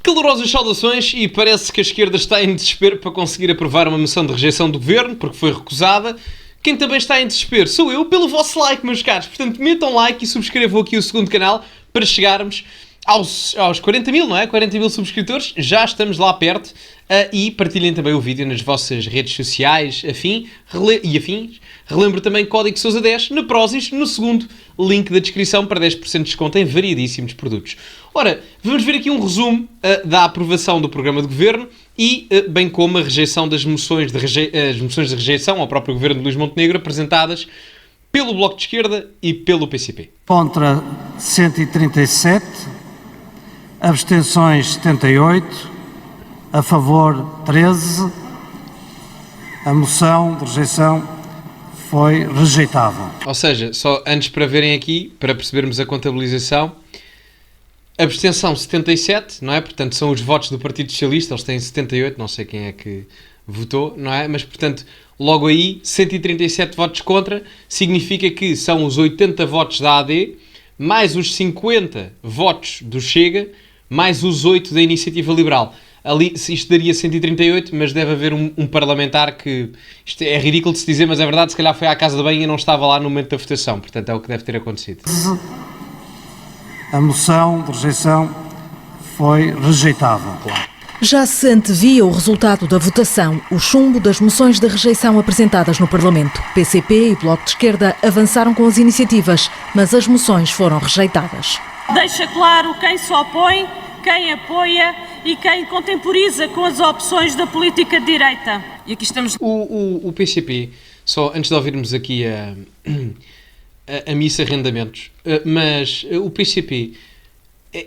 Calorosas saudações e parece que a esquerda está em desespero para conseguir aprovar uma moção de rejeição do governo, porque foi recusada. Quem também está em desespero sou eu, pelo vosso like, meus caros. Portanto, metam like e subscrevam aqui o segundo canal para chegarmos aos 40 mil, não é? 40 mil subscritores, já estamos lá perto. E partilhem também o vídeo nas vossas redes sociais afins. Relembro também código Sousa10 na Prozis, no segundo link da descrição para 10% de desconto em variedíssimos produtos. Ora, vamos ver aqui um resumo da aprovação do programa de governo e bem como a rejeição das moções de rejeição ao próprio governo de Luís Montenegro apresentadas pelo Bloco de Esquerda e pelo PCP. Contra 137, abstenções 78, a favor 13, a moção de rejeição foi rejeitada. Ou seja, só antes para verem aqui, para percebermos a contabilização, abstenção 77, não é? Portanto, são os votos do Partido Socialista, eles têm 78, não sei quem é que votou, não é? Mas, portanto, logo aí, 137 votos contra, significa que são os 80 votos da AD, mais os 50 votos do Chega, mais os 8 da Iniciativa Liberal. Ali, isto daria 138, mas deve haver um parlamentar que... Isto é ridículo de se dizer, mas é verdade, se calhar foi à casa de banho e não estava lá no momento da votação. Portanto, é o que deve ter acontecido. A moção de rejeição foi rejeitada. Claro. Já se antevia o resultado da votação, o chumbo das moções de rejeição apresentadas no Parlamento. PCP e Bloco de Esquerda avançaram com as iniciativas, mas as moções foram rejeitadas. Deixa claro quem se opõe, quem apoia e quem contemporiza com as opções da política de direita. E aqui estamos... O PCP, só antes de ouvirmos aqui a missa arrendamentos, mas o PCP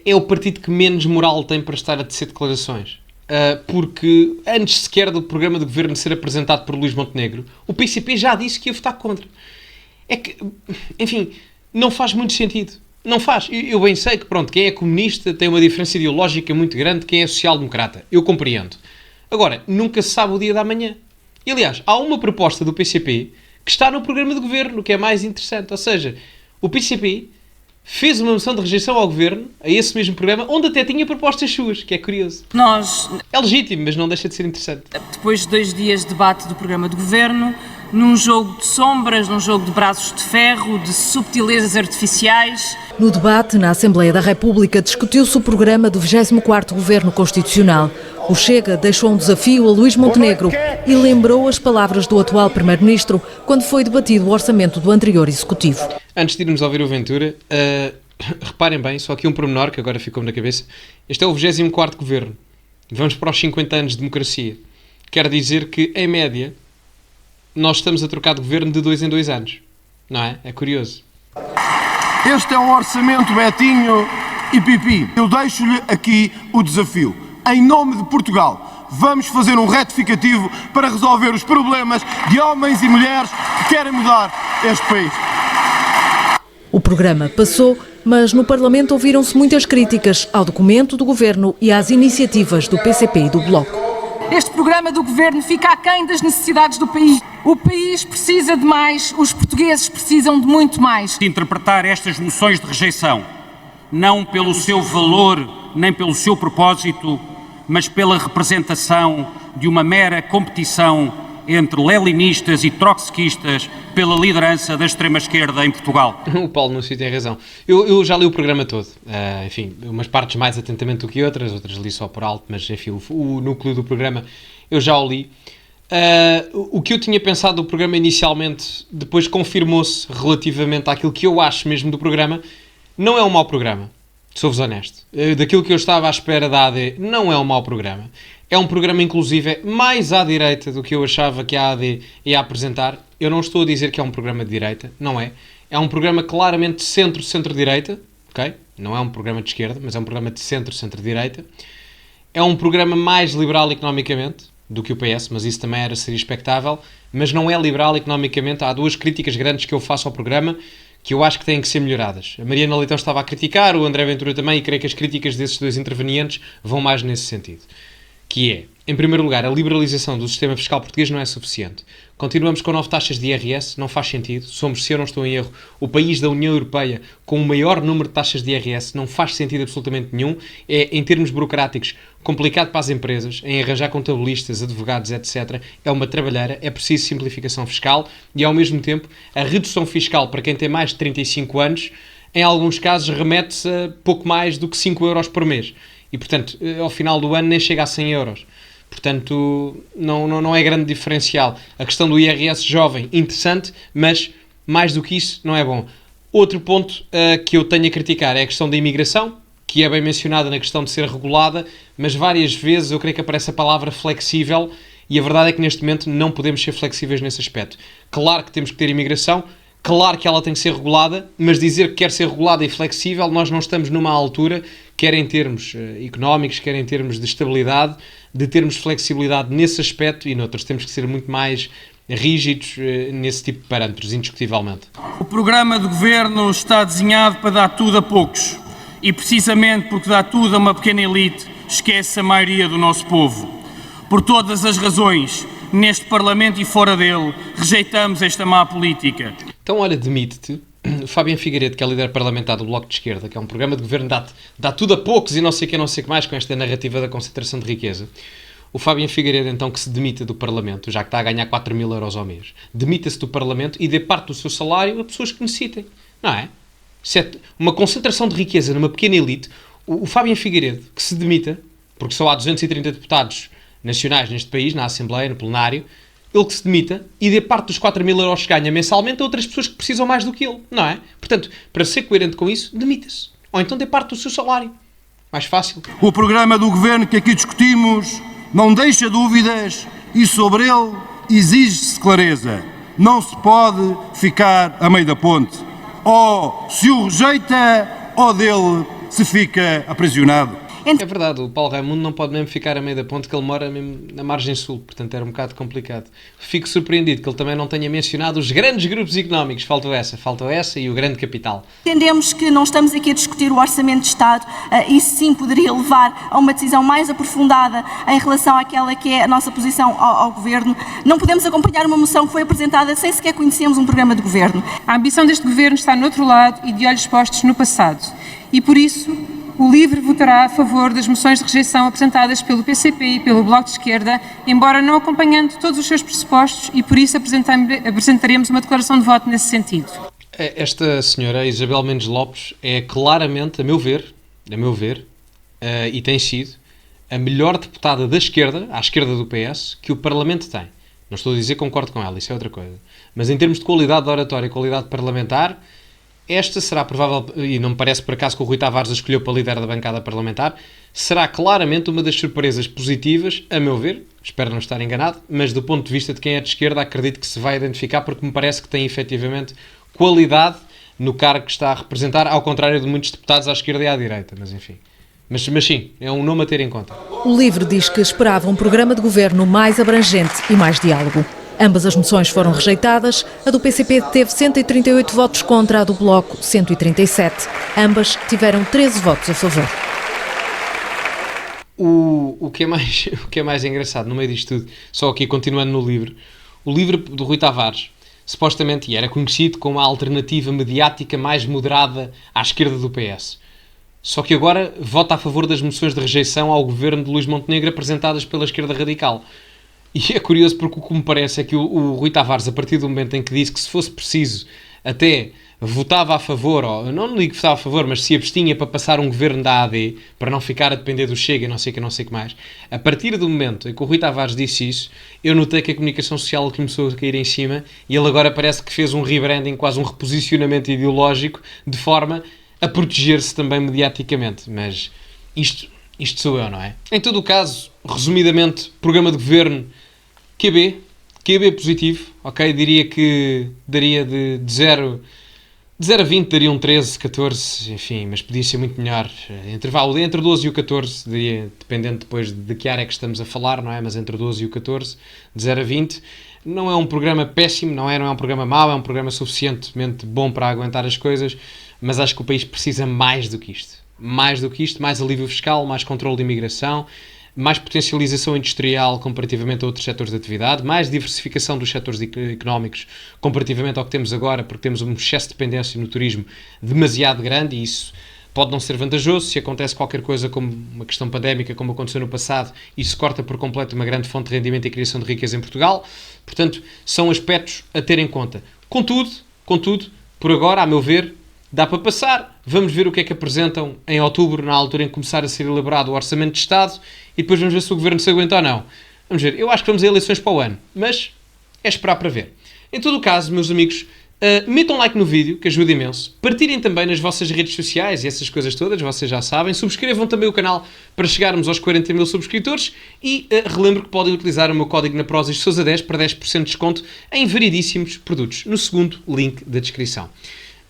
é o partido que menos moral tem para estar a tecer declarações. Porque antes sequer do programa de governo ser apresentado por Luís Montenegro, o PCP já disse que ia votar contra. É que, enfim, não faz muito sentido. Não faz. Eu bem sei que, pronto, quem é comunista tem uma diferença ideológica muito grande de quem é social-democrata. Eu compreendo. Agora, nunca se sabe o dia da manhã. E, aliás, há uma proposta do PCP que está no programa de governo, que é mais interessante. Ou seja, o PCP fez uma moção de rejeição ao governo, a esse mesmo programa, onde até tinha propostas suas, que é curioso. É legítimo, mas não deixa de ser interessante. Depois de 2 dias de debate do programa de governo, num jogo de sombras, num jogo de braços de ferro, de subtilezas artificiais. No debate na Assembleia da República discutiu-se o programa do 24º Governo Constitucional. O Chega deixou um desafio a Luís Montenegro e lembrou as palavras do atual Primeiro-Ministro quando foi debatido o orçamento do anterior Executivo. Antes de irmos ouvir o Ventura, reparem bem, só aqui um pormenor que agora ficou-me na cabeça. Este é o 24º Governo. Vamos para os 50 anos de democracia. Quer dizer que, em média, nós estamos a trocar de governo de 2 em 2 anos. Não é? É curioso. Este é um orçamento Betinho e Pipi. Eu deixo-lhe aqui o desafio. Em nome de Portugal, vamos fazer um retificativo para resolver os problemas de homens e mulheres que querem mudar este país. O programa passou, mas no Parlamento ouviram-se muitas críticas ao documento do Governo e às iniciativas do PCP e do Bloco. Este programa do Governo fica aquém das necessidades do país. O país precisa de mais, os portugueses precisam de muito mais. Interpretar estas moções de rejeição, não pelo seu valor, nem pelo seu propósito, mas pela representação de uma mera competição entre leninistas e trotskistas pela liderança da extrema-esquerda em Portugal. O Paulo Núcio tem razão. Eu já li o programa todo. Enfim, umas partes mais atentamente do que outras li só por alto, mas enfim, o núcleo do programa eu já o li. O que eu tinha pensado do programa inicialmente, depois confirmou-se relativamente àquilo que eu acho mesmo do programa. Não é um mau programa, sou-vos honesto. Daquilo que eu estava à espera da AD, não é um mau programa. É um programa, inclusive, mais à direita do que eu achava que a AD ia apresentar. Eu não estou a dizer que é um programa de direita, não é. É um programa claramente de centro-centro-direita, ok? Não é um programa de esquerda, mas é um programa de centro-centro-direita. É um programa mais liberal economicamente do que o PS, mas isso também seria expectável. Mas não é liberal economicamente. Há 2 críticas grandes que eu faço ao programa que eu acho que têm que ser melhoradas. A Mariana Leitão estava a criticar, o André Ventura também, e creio que as críticas desses 2 intervenientes vão mais nesse sentido. que é, em primeiro lugar, a liberalização do sistema fiscal português não é suficiente. Continuamos com 9 taxas de IRS, não faz sentido. Somos, se eu não estou em erro, o país da União Europeia com o maior número de taxas de IRS, não faz sentido absolutamente nenhum. É, em termos burocráticos, complicado para as empresas, em arranjar contabilistas, advogados, etc. É uma trabalheira, é preciso simplificação fiscal e, ao mesmo tempo, a redução fiscal para quem tem mais de 35 anos, em alguns casos, remete-se a pouco mais do que 5 euros por mês. E, portanto, ao final do ano nem chega a 100 euros. Portanto, não é grande diferencial. A questão do IRS jovem, interessante, mas mais do que isso, não é bom. Outro ponto que eu tenho a criticar é a questão da imigração, que é bem mencionada na questão de ser regulada, mas várias vezes eu creio que aparece a palavra flexível e a verdade é que neste momento não podemos ser flexíveis nesse aspecto. Claro que temos que ter imigração, claro que ela tem que ser regulada, mas dizer que quer ser regulada e flexível, nós não estamos numa altura, quer em termos económicos, quer em termos de estabilidade, de termos flexibilidade nesse aspecto e noutros temos que ser muito mais rígidos nesse tipo de parâmetros, indiscutivelmente. O programa de governo está desenhado para dar tudo a poucos e precisamente porque dá tudo a uma pequena elite, esquece a maioria do nosso povo. Por todas as razões, neste Parlamento e fora dele, rejeitamos esta má política. Então, olha, demite-te. O Fábio Figueiredo, que é líder parlamentar do Bloco de Esquerda, que é um programa de governo dá tudo a poucos e não sei o que mais com esta narrativa da concentração de riqueza. O Fábio Figueiredo, então, que se demita do Parlamento, já que está a ganhar 4.000 euros ao mês, demita-se do Parlamento e dê parte do seu salário a pessoas que necessitem. Não é? Se é uma concentração de riqueza numa pequena elite, o Fábio Figueiredo, que se demita, porque só há 230 deputados nacionais neste país, na Assembleia, no plenário, ele que se demita e dê parte dos 4.000 euros que ganha mensalmente a outras pessoas que precisam mais do que ele, não é? Portanto, para ser coerente com isso, demita-se. Ou então dê parte do seu salário. Mais fácil. O programa do governo que aqui discutimos não deixa dúvidas e sobre ele exige-se clareza. Não se pode ficar a meio da ponte. Ou se o rejeita, ou dele se fica aprisionado. É verdade, o Paulo Raimundo não pode mesmo ficar a meio da ponte, que ele mora mesmo na margem sul, portanto era um bocado complicado. Fico surpreendido que ele também não tenha mencionado os grandes grupos económicos, faltou essa e o grande capital. Entendemos que não estamos aqui a discutir o Orçamento de Estado, isso sim poderia levar a uma decisão mais aprofundada em relação àquela que é a nossa posição ao Governo. Não podemos acompanhar uma moção que foi apresentada sem sequer conhecermos um programa de Governo. A ambição deste Governo está no outro lado e de olhos postos no passado. E por isso, o LIVRE votará a favor das moções de rejeição apresentadas pelo PCP e pelo Bloco de Esquerda, embora não acompanhando todos os seus pressupostos, e por isso apresentaremos uma declaração de voto nesse sentido. Esta senhora, Isabel Mendes Lopes, é claramente, a meu ver, e tem sido, a melhor deputada da esquerda, à esquerda do PS, que o Parlamento tem. Não estou a dizer que concordo com ela, isso é outra coisa. Mas em termos de qualidade de oratória e qualidade parlamentar, esta será provável, e não me parece por acaso que o Rui Tavares a escolheu para líder da bancada parlamentar, será claramente uma das surpresas positivas, a meu ver, espero não estar enganado, mas do ponto de vista de quem é de esquerda, acredito que se vai identificar porque me parece que tem efetivamente qualidade no cargo que está a representar, ao contrário de muitos deputados à esquerda e à direita, mas enfim. Mas sim, é um nome a ter em conta. O LIVRE diz que esperava um programa de governo mais abrangente e mais diálogo. Ambas as moções foram rejeitadas. A do PCP teve 138 votos contra, a do Bloco 137. Ambas tiveram 13 votos a favor. O que é mais engraçado no meio disto tudo, só aqui continuando no LIVRE, o LIVRE do Rui Tavares, supostamente, e era conhecido como a alternativa mediática mais moderada à esquerda do PS. Só que agora vota a favor das moções de rejeição ao governo de Luís Montenegro apresentadas pela esquerda radical. E é curioso porque o que me parece é que o Rui Tavares, a partir do momento em que disse que se fosse preciso até votava a favor, ou não digo que votava a favor, mas se abstinha para passar um governo da AD, para não ficar a depender do Chega e não sei o que mais, a partir do momento em que o Rui Tavares disse isso, eu notei que a comunicação social começou a cair em cima e ele agora parece que fez um rebranding, quase um reposicionamento ideológico, de forma a proteger-se também mediaticamente. Mas isto sou eu, não é? Em todo o caso, resumidamente, programa de governo QB positivo, ok? Diria que daria de 0 a 20, daria um 13, 14, enfim, mas podia ser muito melhor. Intervalo entre o 12 e o 14, diria, dependendo depois de que área é que estamos a falar, não é? Mas entre o 12 e o 14, de 0 a 20. Não é um programa péssimo, não é um programa mau, é um programa suficientemente bom para aguentar as coisas, mas acho que o país precisa mais do que isto. Mais do que isto, mais alívio fiscal, mais controle de imigração, mais potencialização industrial comparativamente a outros setores de atividade, mais diversificação dos setores económicos comparativamente ao que temos agora, porque temos um excesso de dependência no turismo demasiado grande e isso pode não ser vantajoso. Se acontece qualquer coisa como uma questão pandémica, como aconteceu no passado, isso corta por completo uma grande fonte de rendimento e criação de riqueza em Portugal. Portanto, são aspectos a ter em conta. Contudo, por agora, a meu ver, dá para passar. Vamos ver o que é que apresentam em outubro, na altura em que começar a ser elaborado o Orçamento de Estado, e depois vamos ver se o Governo se aguenta ou não. Vamos ver. Eu acho que vamos a eleições para o ano, mas é esperar para ver. Em todo o caso, meus amigos, metam like no vídeo, que ajuda imenso. Partilhem também nas vossas redes sociais e essas coisas todas, vocês já sabem. Subscrevam também o canal para chegarmos aos 40 mil subscritores e relembro que podem utilizar o meu código na Prozis Sousa 10 para 10% de desconto em variedíssimos produtos, no segundo link da descrição.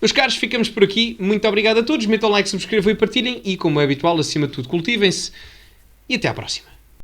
Meus caros, ficamos por aqui. Muito obrigado a todos. Metam like, subscrevam e partilhem. E, como é habitual, acima de tudo, cultivem-se. E até à próxima.